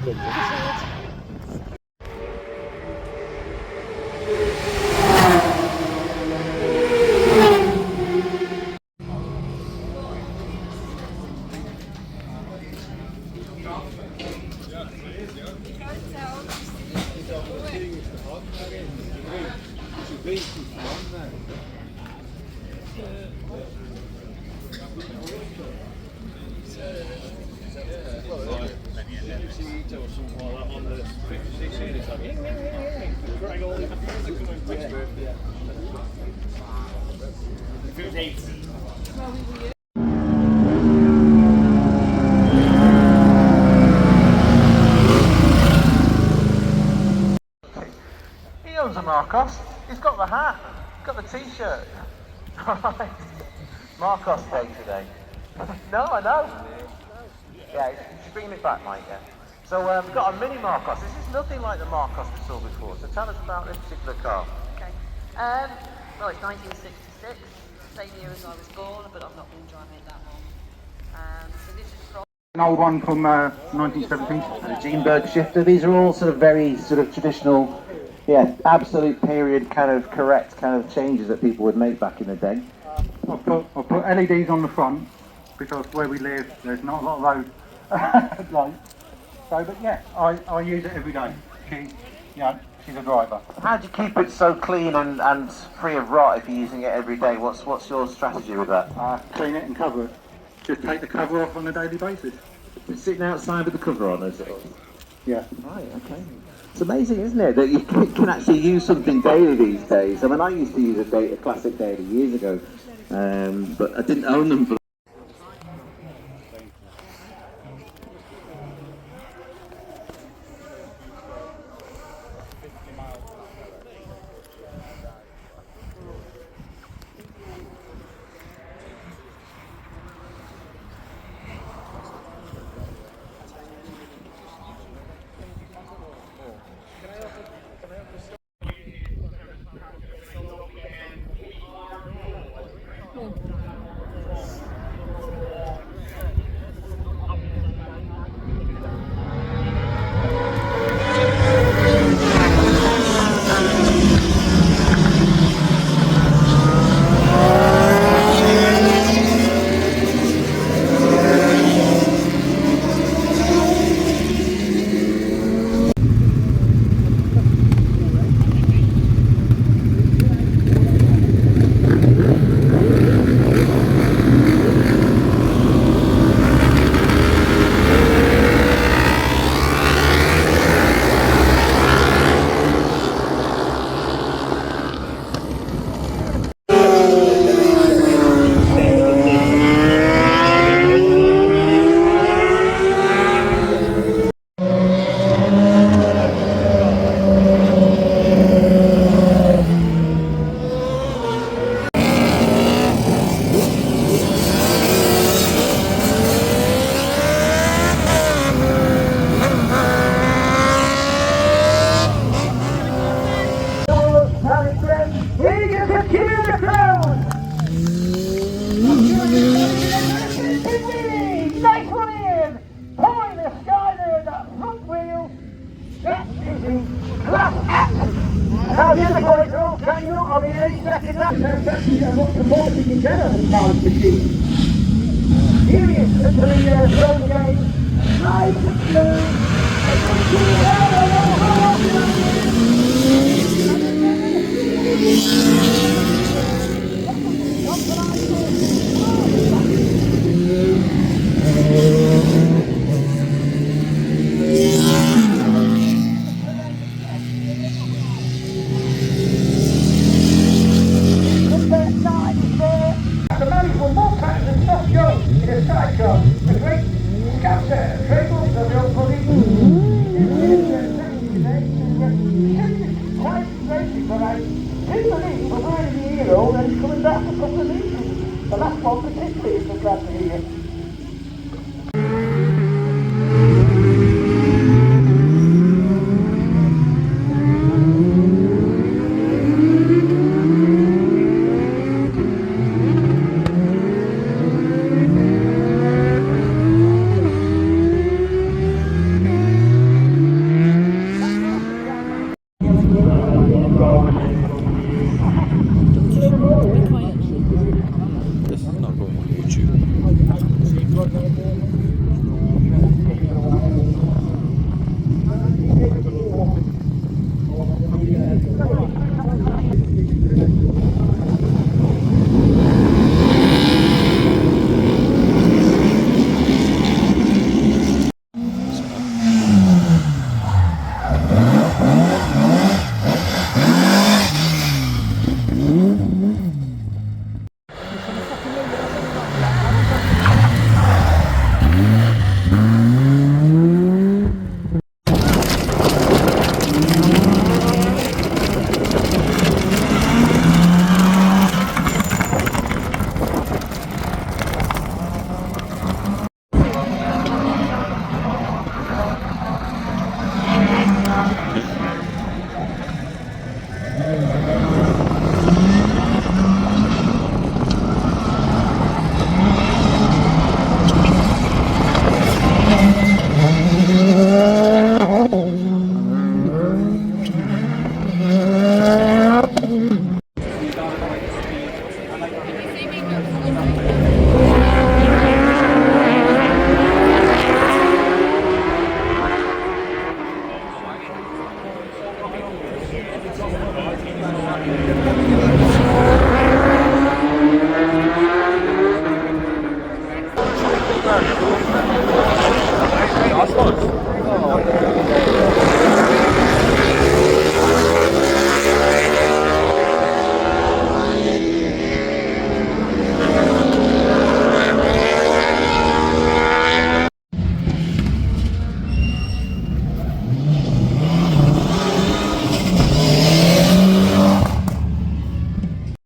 He owns a Marcos. He's got the hat, got the t-shirt. Marcos Day today. No, I know. Yeah, he's bringing it back, mate, yeah. So we've got a mini Marcos. This is nothing like the Marcos we saw before. So tell us about this particular car. Okay. Well, it's 1966, same year as I was born, but I've not been driving it that long. So this is from an old one from 1917. And a Jeanberg shifter. These are all sort of very sort of traditional, yeah, absolute period kind of correct kind of changes that people would make back in the day. I've put LEDs on the front because where we live there's not a lot of those lights. So, but yeah, I use it every day. She's a driver. How do you keep it so clean and free of rot if you're using it every day? What's your strategy with that? Clean it and cover it. Just take the cover off on a daily basis. It's sitting outside with the cover on, is it? Yeah. Right, okay. It's amazing, isn't it, that you can actually use something daily these days. I mean, I used to use a classic daily years ago, but I didn't own them for The last one particularly is glad to hear.